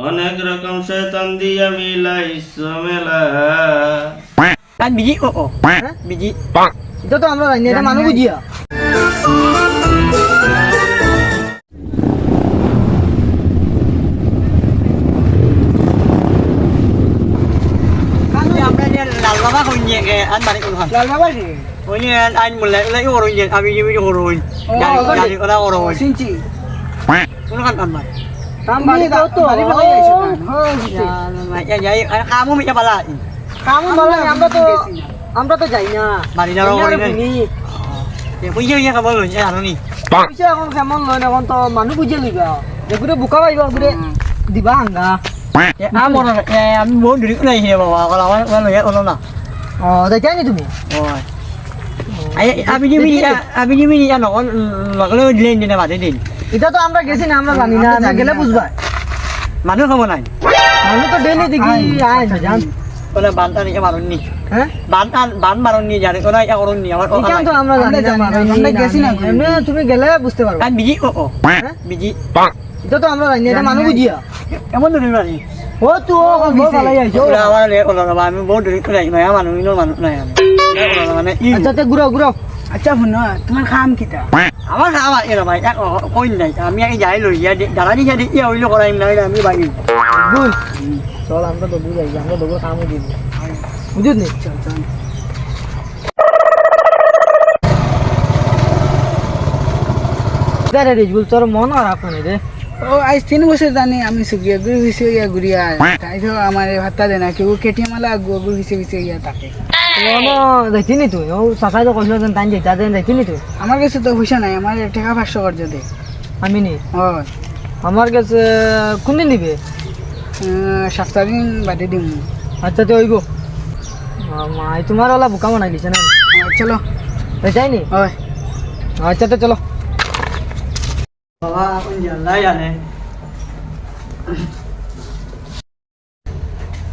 অনেক রকম শয়তান দিয়া মিলাইছো মেলা। kan biji oh biji itu tuh আমরা জানি এটা মানুষ বুঝিয়া আমরা যে লাল বাবা কইনি কে আন বাড়ি কোন লাল বাবা রে কইনি আন মুলে লাই ওরই যে আমি যে ওরই জানি ওরা ওরই সিনচি কোন kan tambah tambah itu bari bala আইছে ya ya kamu mi bala kamu bala আমরা তো যাই না বাড়ি যাও ওরই ya punya ya kamu lu ya anu ni পিছে এখন কেমন লয় এখন তো মানুষ বুঝে লইবা এগুরে বুকা পাইবা এগুরে দিবা হাঙ্গা ya amor ya আমি বহুত দূর নাই হে বাবা kalau kalau ya ono na ও দেখাই নি তুমি oh ay abi ni ya no lo dilen dina bade din এটা তো আমরা গেছি না আমরা জানি না না গেলে বুঝবা মানুষ কেমন নাই মানুষ তো ডেইলি দেখি আয় না জান ওলা বানটা নিয়ে মারুন নি হ্যাঁ বান মারুন নি জানে ওলা ইয়া করুন নি আমার এটা তো আমরা জানি না আমরা গেছি না এমনি তুমি গেলে বুঝতে পারবে kan biji oh হ্যাঁ biji এটা তো আমরা জানি এটা মানুষ বুঝিয়া কেমন দূর বাড়ি ও তো ভালো আইছো ওলা আমার লে ওলা আমি বহুত দূর নাই না মানুষ ইনো মানুষ নাই আমি ওলা মানে ই আচ্ছা তে ঘুরাও ঘুরাও আচ্ছা শুনো তোমার খাম কিটা আমার খাওয়া এরা ভাই এক কই নাই আমি আগে যাই লই ইয়া দাঁড়া দি যাই ইয়া হইলো করাইম নাই আমি বাড়ি বুঝ চল আমরা তো বুঝাই আমরা তো কামও দিব বুঝুত নি চল চল দাঁড়া রে বল তোর মন খারাপ করে রে ও আজ 3 বছর জানি আমি সুগিয়া গুরু হিসেবে ইয়া গুড়িয়া তাই তো আমার ভাতা দেনা কেউ কেটি মালা গুরু হিসেবে ইয়া থাকে মন দেখিনি তুই ও সাসাই তো কইলো দেন তাই যেটা দেন দেখিনি তুই আমার কাছে তো পয়সা নাই আমার টাকা 500 করে দে আমি নি হয় আমার কাছে কোন দিন দিবে 7 দিন বাদে দিম আচ্ছা তো হইব মাই তোমার ওলা বুকা বানাই দিছে না চলো যাইনি হয় আচ্ছা তো চলো বাবা কোন জানলা জানে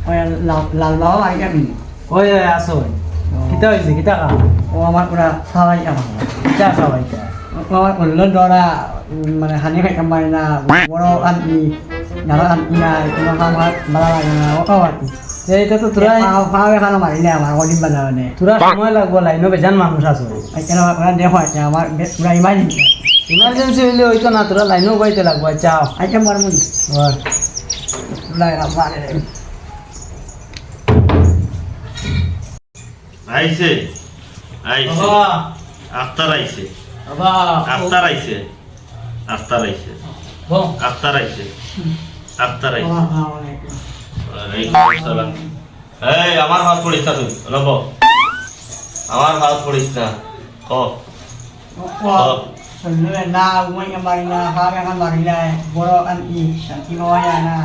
ওই লাল বাবা আইয়া নি ওই আসো কিতা হইছে কিতা কা ও আমার পুরা সবাই আমার কিতা সবাইটা আমার উল্লো ডরা মানে হানি খাই কামাই না বড় আনকি নারা আনকি না তোমার আমার বালা লাগে না ও আতি এইটা তো তোরা পাও এখানে মারি না আমার গদিন বালা মানে তোরা সময় লাগবো লাইনো বেজান মানুষ আছে আইকেন আমার দেখো আমার পুরা ইমার্জেন্সি ইমার্জেন্সি হইলে হইতো না তোরা লাইনও বাইতে লাগবো চাও আইকেন মার মুন পুরা রাবারে আইছে আইছে আফতার আইছে বাবা আফতার আইছে আফতার আইছে বল আফতার আইছে আফতার আইছে ওয়ালাইকুম ওয়ালাইকুম আসসালাম। এই আমার হাত পড়িস না তুই লব আমার হাত পড়িস না ক Sebenarnya na umay yang marina, kami akan marina, boro kan nanti mau ya na.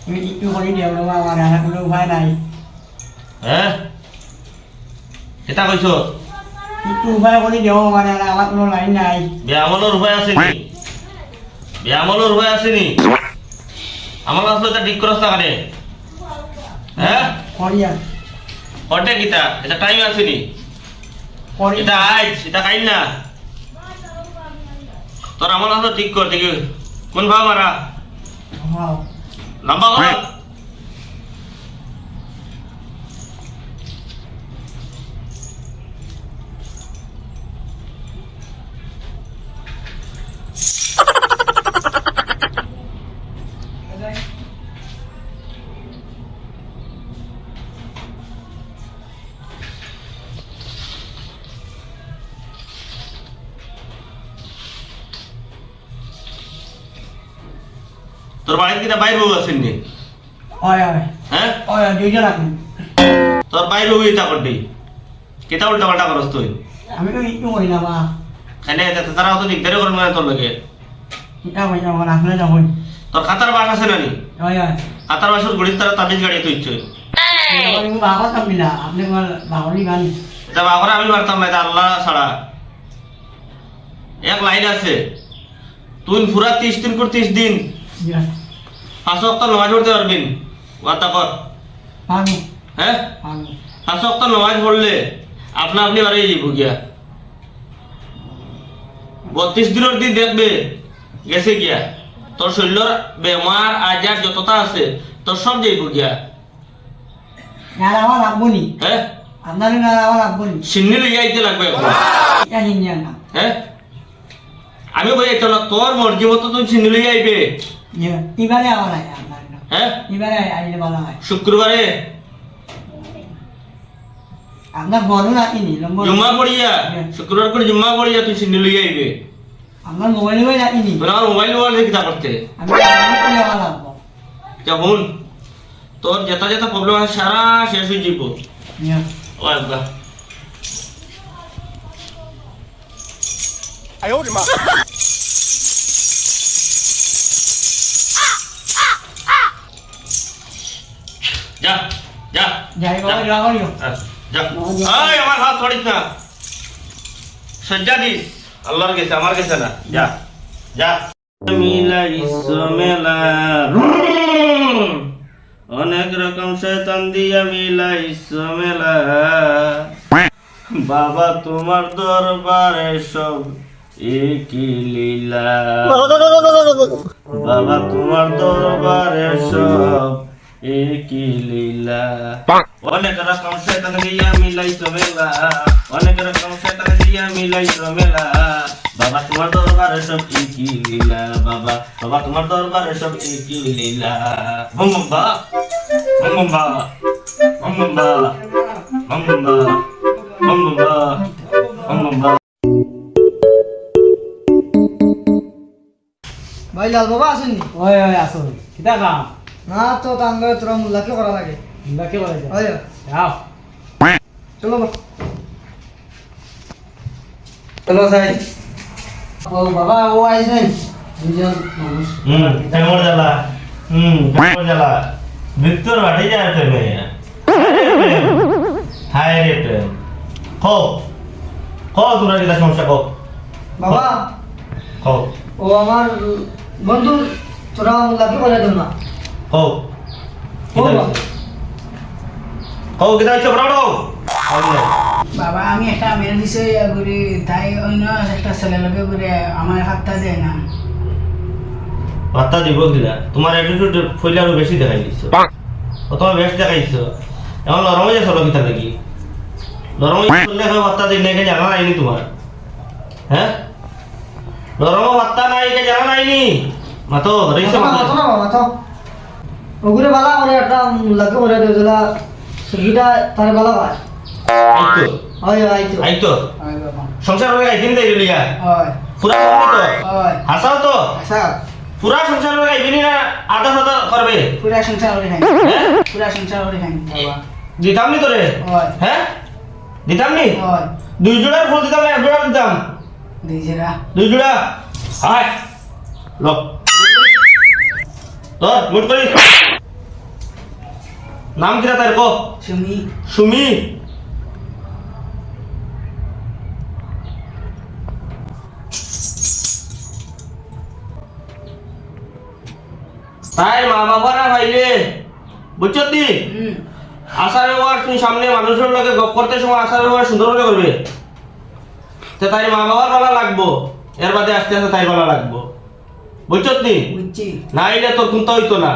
Ini itu kalau dia udah mau marina, udah mau naik. হ্যাঁ এটা কইছ Itu saya kalau dia mau marina, alat udah lain naik. ব্যায়ামলের উপায় আছে নি ব্যায়ামলের উপায় আছে নি আমার আসলে এটা ঠিক করছ না কানে হ্যাঁ Korea, কটে কিতা এটা টাইম আছে নি Korea. এটা আইজ এটা কাইল না তোর আমার আসলে ঠিক কর ঠিক কোন ভাব মারা Wow. লম্বা কর তোর বাড়িতে কিনা বাইর বউ আছেন নি Oh ya, হ্যাঁ oh ya, jujur aku. তোর বাইর বউ ইতা করবি কিতা উল্টা পাল্টা করস তুই Kami kan itu mau nama. এনে তারাও তো নিগদারে করেন মানে তোর লগে Kita mau nama nak nak mau. তোর খাতার বাস আছে না নি Oh ya. খাতার বাসের গড়ির তারা তাবিজ গাড়ি তুই ইচ্ছে Kalau ini bawa kan bila, আপনি mal bawa ni kan. এটা বাবরা আমি পারতাম না এটা আল্লাহ ছাড়া এক লাইন আছে তুই পুরা 30 দিন পর 30 দিন Ya. 5 ওয়াক্ত নামাজ পড়তে পারবেন ওয়াতা কর Pagi, হ্যাঁ pagi. 5 ওয়াক্ত নামাজ পড়লে আপনা আপনি বাড়ি যাইব গিয়া 32 দিনের দিন দেখবে গেছে গিয়া তোর শরীরের বেমার আজার যতটা আছে তোর সব যাইব গিয়া না আমার আব্বনি হ্যাঁ আপনার না আমার আব্বনি সিন্নি লইয়া আইতে লাগবে এখন। এটা নিয়ে না হ্যাঁ আমি বলি তো না তোর মর্জি মতো তুই সিন্নি লইয়া আইবে এবারে আমার আয় আপনার হ্যাঁ এবারে আইলে ভালো হয় শুক্রবারে আপনার বড় রাখিনি নম্বর জুম্মা পড়িয়া শুক্রবার করে জুম্মা পড়িয়া তুই সিন্নি লইয়া আইবে আপনার মোবাইল বই রাখিনি তোর আমার মোবাইল মোবাইল কিতা করতে আমি করে আমার আব্বু যেমন তোর যেটা যেটা প্রবলেম আছে সারা শেষ হয়ে যাব ও আব্বা যা যা যাই বাবা যাও যা এই আমার হাত ধরিস না সজ্জা দিস আল্লাহর কাছে আমার কাছে না যা যা মিলাইছ মেলা অনেক রকম শয়তান দিয়া মিলাইছ মেলা বাবা তোমার দরবারে সব একই লীলা বাবা তোমার দরবারে সব একই লীলা অনেক রকম শয়তান দিয়া মিলাইছ মেলা অনেক রকম শয়তান দিয়া মিলাইছ মেলা বাবা তোমার দরবারে সব একই লীলা বাবা বাবা তোমার দরবারে সব একই লীলা বম বম বা বম বম বা বম বম বা বম বম বা বম বম বা বম বম বা ভাই লাল বাবা আসেননি ওই ওই আসুন কিতা কাম না তো কাম করে তোরা মুল্লাকে করা লাগে বাকি বলে ওই যাও চলো বা চলো সাই ও বাবা ও আইছেন দুজন মানুষ কেমন জ্বালা কেমন জ্বালা মৃত্যুর বাড়ি যায় প্রেমে হায় রে প্রেম কো কো তোরা কিটা সমস্যা কো বাবা কো ও আমার বন্ধু তোরা মুল্লাকে করে দেব না কো কো কিটা হচ্ছে বড় বাবা আমি একটা মেয়ের বিষয়ে ইয়া করি তাই অন্য একটা ছেলে লগে করে আমার হাতটা দেয় না বার্তা দিব কিনা তোমার অ্যাটিটিউড ফইলে আরো বেশি দেখাই দিছো ও তোমার বেশ দেখাইছো এখন নরম হয়ে যাচ্ছ কিতা নাকি নরম হয়ে চললে এখন বার্তা দিই নাই জানা নাইনি তোমার হ্যাঁ নরম বার্তা নাই কে জানা নাইনি মাতো রইছো মাতো না বাবা তো ওগুরে বালা করে একটা মুল্লাকে করে দেব যেটা সেটা তার বালা ভাই আইতো ওই আইতো আইতো হয় বাবা সংসার হয়ে আইদিন দেই লিয়া হয় পুরা করবি তো হয় হাসাও তো আচ্ছা পুরা সংসার হয়ে আইবিনি না আধা সাদা করবে পুরা সংসার করে খাই হ্যাঁ পুরা সংসার করে খাই বাবা দিতাম নি তোরে হয় হ্যাঁ দিতাম নি হয় দুই জোড়ার ফুল দিতাম না এক জোড়া দিতাম দিয়েছিরা দুই জোড়া হাই লো তোর মুট করি নাম কিরা তার কো সুমি সুমি তাই মা বাবারা ভাইলে বুঝছো তুই আশার ব্যবহার তুই সামনে মানুষের লগে গপ করতে সময় আশার ব্যবহার সুন্দর করে করবে তো তাই মা বাবার ভালো লাগবো এর বাদে আস্তে আস্তে তাই ভালো লাগবো বুঝছো তুই বুঝছি নাইলে তোর কোনটা হইতো না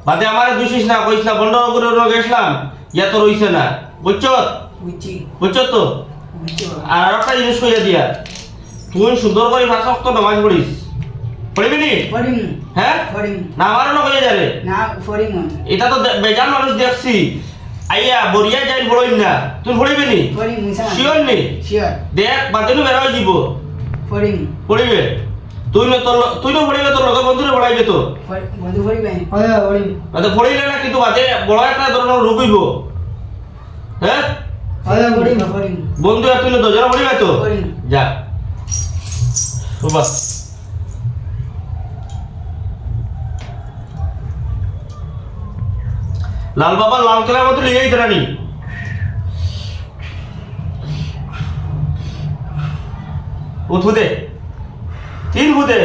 বাদে আমারে দুষিস না কইস না বন্ধ করে গেছিলাম ইয়া তোর হইছে না বুঝছো বুঝছি বুঝছো তো বুঝছি বাবা আর একটা জিনিস কইয়া দিয়া তুই সুন্দর করে ভাষা তো নামাজ পড়িস পড়িবি নি ফরিম হ্যাঁ ফরিম না আমারও না কইয়া যাবে না ফরিম এটা তো বেজান মানুষ দেখছি আইয়া বরিয়া যাই বড়ই না তুই পড়িবি নি ফরিম মিছা শিওর নি শিওর দেখ বাদেনু বেড়া হয়ে যাব ফরিম পড়িবে তুই না পড়িবে তোর লগর বন্ধুরে পড়াইবে তো বন্ধু ফরিবেন ওই ওই বাদে পড়িলে না কিন্তু বাদে বড় একটা ধরনের রোগ হইব হ্যাঁ ওই ওই ফরিম বন্ধু আর তুই দুজন পড়িবে তো পড়িম। যা সুবাস লাল বাবা লাল কেলার মতো লিয়েই রানি উঠুদে তিন ফুদে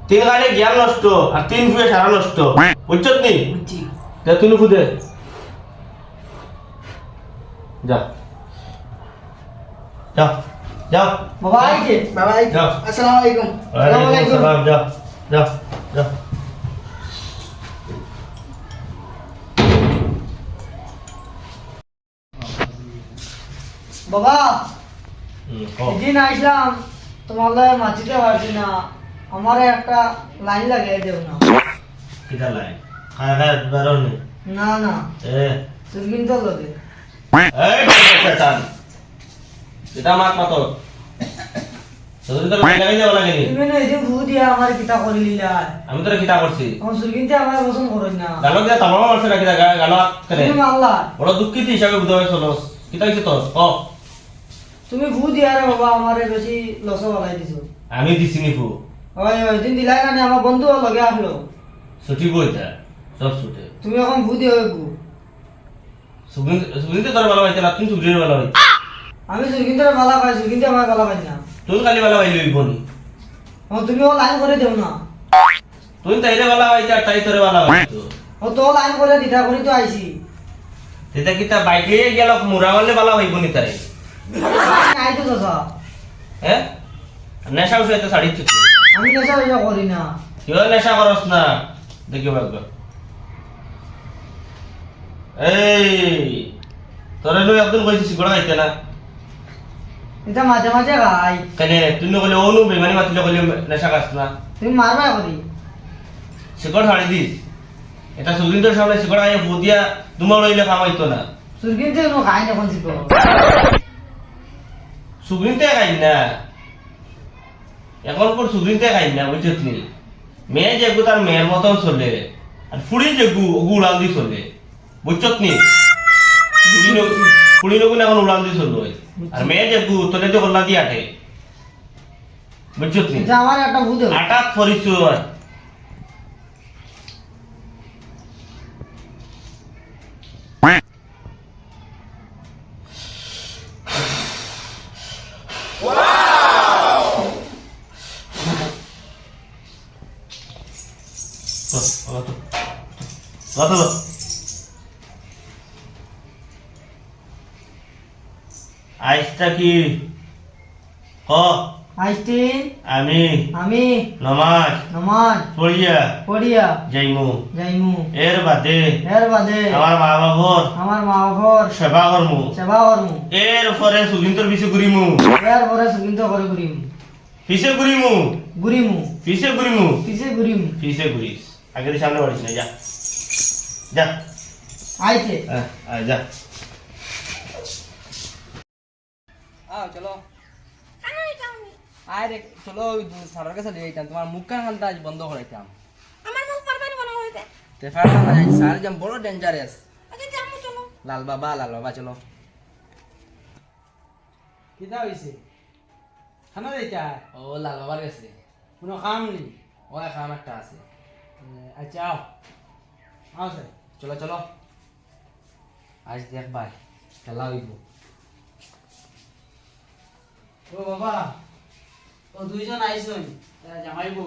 তিন গানে জ্ঞান নষ্ট আর তিন ফুয়ে সারা নষ্ট বুঝছত নি বুঝছি তুই ফুদে যা যা যাও বাবা আইছে বাবা এই যাও। আসসালামু আলাইকুম ওয়ালাইকুম সালাম যাও যাও যাও বাবা কও এদিন আইসলাম তোমার লগে মাছিতে পারছি না আমার একটা লাইন লাগিয়ে দেও না কিটা লাই খায় খায় বারণ না না এ সুরগিন তো লগে এই শয়তান এটা মাত মাতো তোদের তো লাগাই দেওয়া লাগেনি তুমি না এদিন ভূ দিয়া আমার কিতা করে লিলা আমি তোরা কিটা করছি আমার সুরগিনতে আমার পছন্দ করো না গালো দিয়ে তামাম মারছে না কিটা গালো করে তুমি মারলা বড় দুঃখিত হিসাবে বুঝাবে চলো কিটা হইছে তোর ক তুমি ভূ দিয়া রে বাবা আমারে বেশি লস বালাই দিছো আমি দিছি নি ফু ওই ওই দিন দিলাই না আমার বন্ধু লগে আসলো ছুটি বইতা সব ছুটে তুমি এখন ভূ দিও গু সুবিনতে তোর ভালো হইছে না তুই সুবিনের ভালো হইছে আমি সুরগিনতে বালা পাই সুরগিনতে আমার বালা পাই না তুই খালি ভালো হইলি বনি তুমি ও লাইন করে দেও না তুই তাইরে ভালো হইছে আর তাই তোরে ভালো হইছে ও তো লাইন করে দিতা করি তো আইছি এটা কিটা বাইক লিয়ে গেল মুরা হলে ভালো হইব নি তাই আই তো দাদা হ্যাঁ নেশা উঠে তো শাড়ি চুকি আমি নেশা বেশা করি না কেউ নেশা করস না দেখিও একবার এই তোরে লই একদিন কইছি সিগড়া খাইতে না এটা মাঝে মাঝে গাই কেনে তুই নকলে অনু বেমানি মাতিলে কইলে নেশা খাস না তুমি মারবা করি সিগড় ছাড়ি দিস এটা সুবিন্দর সামনে সিগড় আইয়া বুদিয়া দুমা লইলে খামাইতো না সুরগিনতে নো খাই না কোন সিকো সুবিনতে খাই না এখন পর সুবিনতে খাই না বুঝছত নি মেয়ে যেগু তার মেয়ের মতন চলে আর ফুড়ি যেগু ওগু উড়াল দি চলে বুঝছত নি ফুড়ি নগুন এখন উড়াল দি চলে আর মেয়ে যেগু তোলে তো গল্লা দি আটে বুঝছত নি এটা আমার একটা ভূত আটাত করিস আইসটা কি ক আইস্টিন আমি আমি নমাজ নমাজ পড়িয়া পড়িয়া যাইমু যাইমু এর বাদে এর বাদে আমার মা বাবার আমার মা বাবার সেবা করমু সেবা করমু এর পরে সুগিন্তর পিছে ঘুরিমু এর পরে সুগিন্ত করে ঘুরিম পিছে ঘুরিমু ঘুরিমু পিছে ঘুরিমু পিছে ঘুরিম পিছে ঘুরিস আগে দিয়ে সামনে বাড়িস না যা যা আইছে আয় যা আও চলো আয় রে চলো সারার কাছে লিয়ে যাইতাম তোমার মুখ কান খানটা আজ বন্ধ করাইতাম আমার মুখ পারবেন মনে হইতে তে ফাড়া না যাই সার জাম বড় ডেঞ্জারাস আচ্ছা যাবো চলো লাল বাবা চলো কিতা হইছে খানা যাইতা ও লাল বাবার কাছে কোনো কাম নেই ও খাম একটা আছে আচ্ছা আও আও স্যার চলো চলো আজ দেখ ভাই খেলা হইব ও বাবা ও দুইজন আইছন জামাইব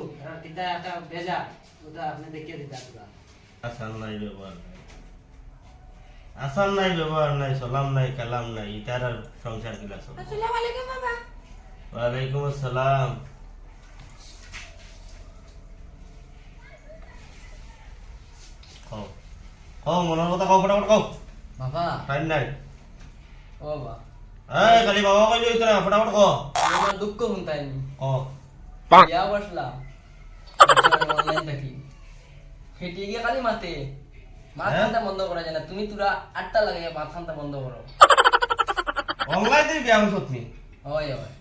কিতা একটা ভেজা ওটা আপনি দেখিয়ে দিতা পুরা আসান নাই ব্যবহার নাই আসান নাই ব্যবহার নাই সালাম নাই কালাম নাই ইতার আর সংসার কিলা সব আসসালামু আলাইকুম বাবা ওয়ালাইকুম আসসালাম কও কও মনের কথা কও ফটাফট কও বাবা টাইম নাই ও বাবা এই খালি বাবা কইলে হইতো না ফটাফট কও আমার দুঃখ শুনতাইনি কও বিয়া বসলাম অনলাইন দেখি হেঁটে গিয়ে খালি মাতে মাথা খানটা বন্ধ করা যায় না তুমি তোরা 8টা লাগাইয়া মাথা খানটা বন্ধ করো অনলাইনে বিয়া করছত নি হয় হয়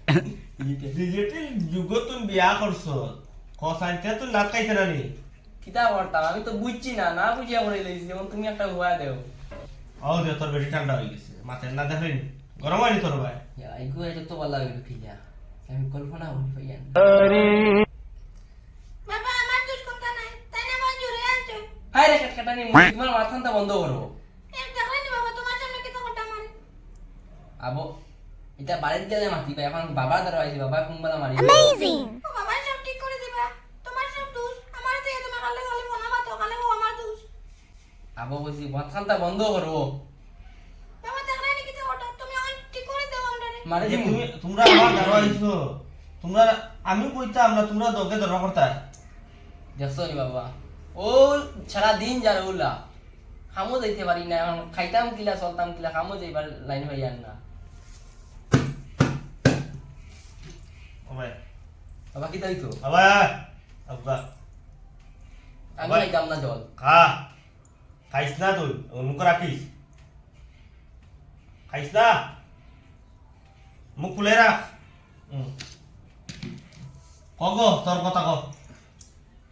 ডিজিটাল যুগত তুমি বিয়া করছ কসাইতে তুই নাক খাইছ না নি কিতা করতাম আমি তো বুঝছি না না বুঝিয়া করে লইছি যেমন তুমি একটা হুয়া দেও ও দে তোর বেশি ঠান্ডা হয়ে গেছে মাথায় না দেখেন গরম হয়নি তোর ভাই আইগো এত ভালো লাগে খিয়া আমি কল্পনা করি পাইয়ান বাবা আমার দোষ কথা নাই তাই না মন জুড়ে আনছো হাই রে কাটানি তোমার মাথাটা বন্ধ করো এম দেখলেনি বাবা তোমার সামনে কি তো কথা মান আবো এটা বাড়িতে গেলে মাতি পাই এখন বাবা দ্বারা আইছি বাবা কোনবেলা মারি ও বাবা সব ঠিক করে দিবা তোমার সব দোষ আমার থেকে তুমি খালে খালে বানাবা তো খালে ও আমার দোষ আবো বলছি মাথাটা বন্ধ করো বাবা দেখলেনি কি তো কথা তুমি অন ঠিক করে দাও আমরারে মারে যে দিমু। তোমরা আমার ঘর আইছো তোমরা আমি কইতাম না তোমরা দোকে ধরা করতা দেখছো নি বাবা ও সারা দিন যার ওলা খামো যাইতে পারি না এখন খাইতাম কিলা চলতাম কিলা খামো যাইবার লাইন হইয়ান না ওবাই বাবা কি তাই তো ওবাই আব্বা আমি বাবা। খাইতাম না জল খা খাইছ না তুই মুখ রাখিস খাইছ না মুখ খুলে রাখ কগ তোর কথা কগ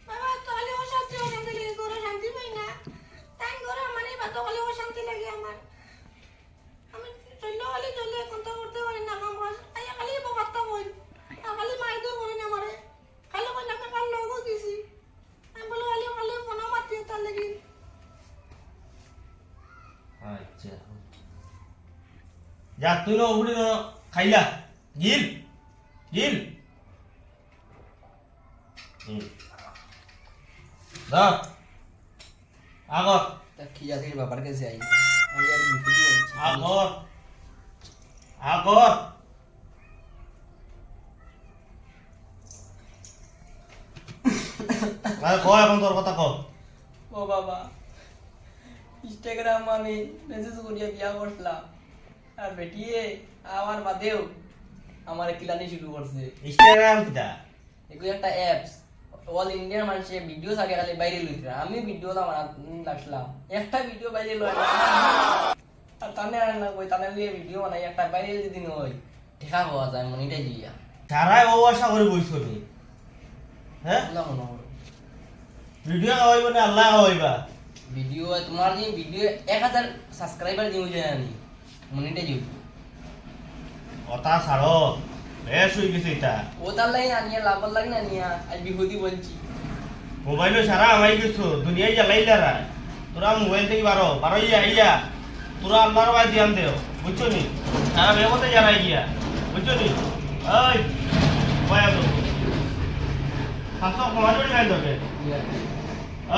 বাবা তাহলে অশান্তি অশান্তি লাগে ঘরে শান্তি পাই না তাই ঘরে আমার এই ভাত খালি অশান্তি লাগে আমার আমি চললে খালি চলে কোনটা করতে পারি না কাম কাজ আইয়া খালি বাবাটা বল খালি মাই দূর করে না আমারে খালি কই না কাল লগো দিছি আমি বলে খালি খালি ফোন মারতে তার লাগি আচ্ছা যা তুই না উবড়ি না খাইলা গিল গিল দা আগর তা কি আছে বাবার কাছে আই আমি আর বিপুটি বলছি আগর আগর আরে কয় এখন তোর কথা কয় ও বাবা ইনস্টাগ্রাম আমি মেসেজ করিয়া বিয়া করলাম আর বেটিয়ে আমার বাদেও আমার কিলানি শুরু করছে ইনস্টাগ্রাম কিটা এগুলো একটা অ্যাপস অল ইন্ডিয়ার মানুষে ভিডিও থাকে খালি বাইরে লইতে আমি ভিডিও লাগলাম একটা ভিডিও বাইরে লই আর তানে আর না কই তানে লিয়ে ভিডিও বানাই একটা বাইরে যদি নই দেখা হওয়া যায় মনিটাইজ দিয়া তারাই ও আশা করে বইছো নি হ্যাঁ আল্লাহ মনে করো ভিডিও হইব না আল্লাহ হইবা ভিডিও তোমার যে ভিডিও 1000 সাবস্ক্রাইবার দিও জানি মনিটাইজ হইব কথা ছাড়ো বেশ হয়ে গেছে এটা ও তার লাইন আনিয়া লাভ লাগে না নিয়া আজ বিহুদি বলছি মোবাইলে সারা আমাই গেছো দুনিয়ায় জ্বালাইলা রা তোরা মোবাইল থেকে বারো ইয়া তোরা আল্লাহর ভাই দিয়ান দেও বুঝছো নি সারা বেমতে জ্বালাই গিয়া বুঝছো নি ওই ভয় তো হাসো কমানো নাই তোকে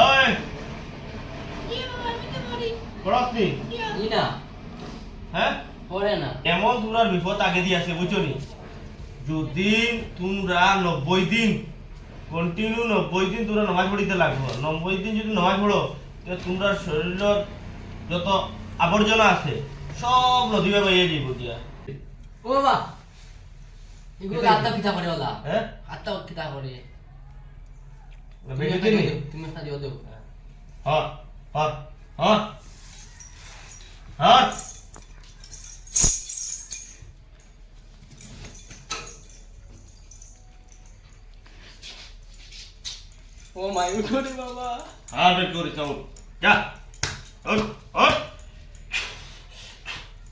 ওই কি বাবা আমি তো মরি বড়তি ই না হ্যাঁ পড়ে না এমন তোমরা বিপদ আগে দিয়ে আছে বুঝছো নি যদি তোমরা 90 দিন কন্টিনিউ 90 দিন তোমরা নামাজ পড়িতে লাগবো 90 দিন যদি নামাজ পড়ো তাহলে তোমরা শরীরের যত আবর্জনা আছে সব নদীবে বাইয়ে যাইব দিয়া ও বাবা এগুলো আত্মা পিতা করে ওলা হ্যাঁ আত্মা পিতা করে বেশি দিন তুমি একটা দিও দেও হট হট হট হট ও মাই উঠো রে বাবা আর বের করে চাও যা হট হট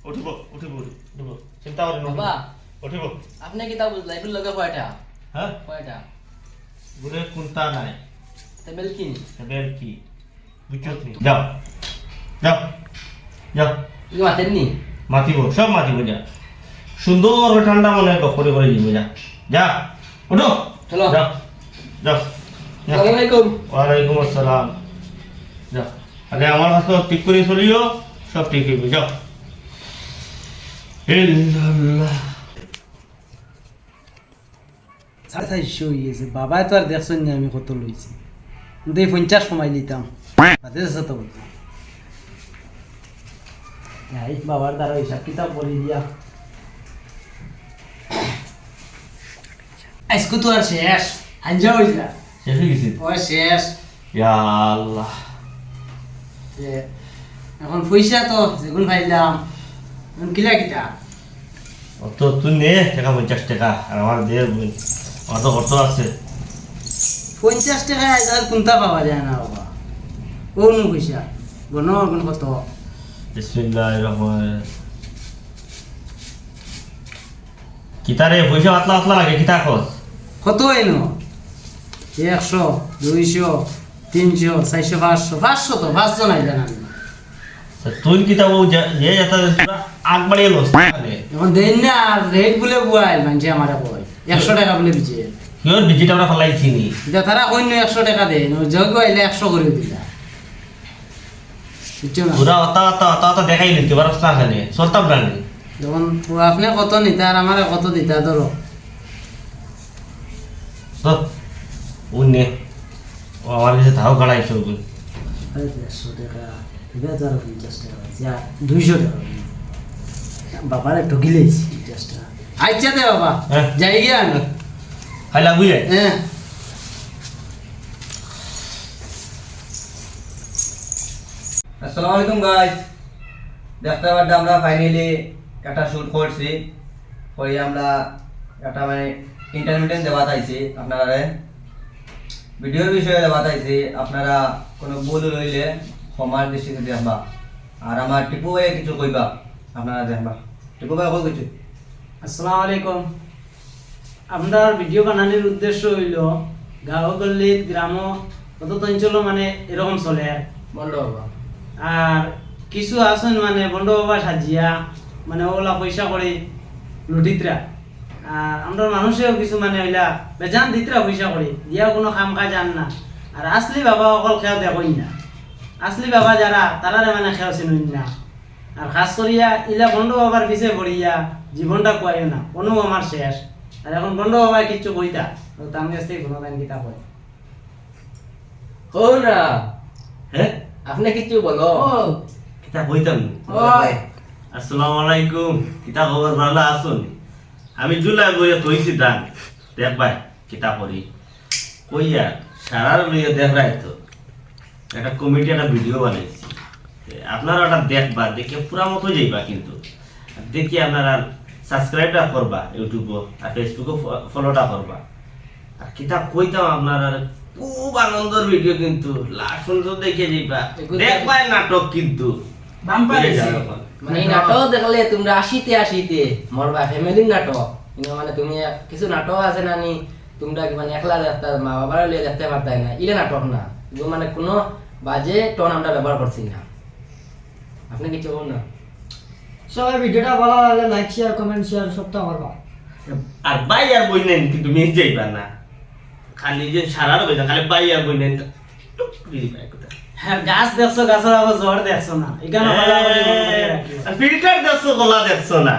উঠিব চিন্তা করে বাবা উঠিব আপনি কি তা বুঝলাই এগুলো লগে কয়টা হ্যাঁ কয়টা বুড়ে কোনটা নাই টেবিল কিনি এবার কি বুঝছো নি যাও যাও যাও কি মাতেন নি মাতিব সব মাতিব যা সুন্দর ঠান্ডা মনে করে দিব যা যা উঠো চলো যাও যাও যাও। আসসালামু আলাইকুম ওয়ালাইকুম আসসালাম যাও আগে আমার কাছে ঠিক করে চলিও সব ঠিক হইবে যাও ইল্লাল্লাহ 450 হয়ে গেছে বাবাই তো আর দেখছেন না আমি কত লইছি কিন্তু এই 50 সময় নিতাম বাদে যত বলতাম এই বাবার দ্বারা হিসাব কিতাব বলি দিয়া আজকে তো আর শেষ আঞ্জা হইলা শেষ হয়ে গেছে ও শেষ ইয়া আল্লাহ যে এখন পয়সা তো যেগুন পাইলাম এখন কিলা কিতা অত তুই নে টাকা 50 টাকা আর আমার দিয়ে আমার তো অর্থ আছে 50 টাকা আজ কোনটা পাওয়া যায় না বাবা ও নো পয়সা গণ গণ কত বিসমিল্লাহির রহমানির কিতারে পয়সা আতলা আতলা লাগে কিতা খোঁজ কত এনো 100 200 300 400 500 500 তো 500 নাই জানা তুই কিতা ও যে যাতা পুরা আগ বাড়িয়ে লস এখন দেন না রেট বলে বুয়াইল মানে আমারে কই 100 টাকা বলে দিছে কিওর ভিজিটারটা ফলাইছি নি এটা তারা কইন 100 টাকা দেন ও জগ আইলে 100 করে দিলা বুঝছো না পুরা অতা দেখাই নিতে পারছ না খালি চলতাম না নি যখন ও আপনি কত নিতা আর আমার কত দিতা ধরো উনি ও আমার কাছে ধাও খাড়াইছে ওগুলো 150 টাকা 2050 টাকা হয়েছে 200 টাকা বাবার ঠকিলেছি 50 টাকা আচ্ছা দে বাবা হ্যাঁ। যাই গিয়া আমি খাইলা বুঝে হ্যাঁ আসসালামু আলাইকুম গাইস দেখতে পাচ্ছি আমরা ফাইনালি একটা শুট করছি পরে আমরা একটা মানে ইন্টারমিডিয়েট দেওয়া চাইছি আপনারা ভিডিওর বিষয়ে দেওয়া চাইছি আপনারা কোনো ভুল হইলে ক্ষমার দৃষ্টিতে দেখবা আর আমার টিপু ভাই কিছু কইবা আপনারা দেখবা টিপু ভাই কই কিছু আসসালামু আলাইকুম আপনার ভিডিও বানানোর উদ্দেশ্য হইল গাঁও গল্লিত গ্রাম কত অঞ্চল মানে এরকম চলে আর বন্ধ বাবা আর কিছু আছেন মানে বন্ধ বাবা সাজিয়া মানে ওলা পয়সা করে লুটিতরা আর আমরা মানুষেও কিছু মানে ওইলা বেজান দিতরা পয়সা করে দিয়া কোনো কাম কাজ আন না আর আসলি বাবা অকল খেয়াল দেখই না আসলি বাবা যারা তারারে মানে খেয়াল চিনুন না আর খাস করিয়া ইলা বন্ধ বাবার পিছে পড়িয়া জীবনটা কুয়াইও না কোনো আমার শেষ আর এখন বন্ধ বাবায় কিচ্ছু কইতা তো তার কাছ থেকে কোনো টাইম কিতা কয় ও না হ্যাঁ আপনি কিছু বলো কিতা কইতাম ওই আসসালামু আলাইকুম কিতা খবর ভালো আছুন আমি জুলাই বইয়া তৈছি দান দেখ ভাই কিতা করি কইয়া সারার লইয়া দেখ রাই তো একটা কমিটি একটা ভিডিও বানাইছি আপনারা ওটা দেখবা দেখে পুরা মতো যাইবা কিন্তু আর দেখি আপনারা সাবস্ক্রাইবটা করবা ইউটিউবও আর ফেসবুকও ফলোটা করবা আর কিতা কইতাম আপনারা খুব আনন্দের ভিডিও কিন্তু লাস্ট পর্যন্ত দেখে যাইবা দেখবা নাটক কিন্তু বুঝে যাও এখন। মানে এই নাটক দেখলে তোমরা আসিতে মরবা ফ্যামিলির নাটক কিন্তু মানে তুমি কিছু নাটক আছে না নি তোমরা কি মানে একলা দেখতে মা বাবার লিয়ে দেখতে পারতাই না ইলে নাটক না এগুলো মানে কোনো বাজে টোন আমরা ব্যবহার করছি না আপনি কিছু বলুন না সবাই ভিডিওটা ভালো লাগলে লাইক শেয়ার কমেন্ট শেয়ার সবটা করবা আর বাই আর বই নেন কিন্তু মিস যাইবা না খালি যে সারার কইতা খালি বাই আর বই নেন টুক করে বাই কথা হ্যাঁ গাছ দেখছো গাছের আবার জ্বর দেখছো না এখানে ভালো করে মনে রাখিও। আর ফিল্টার দেখছো গলা দেখছো না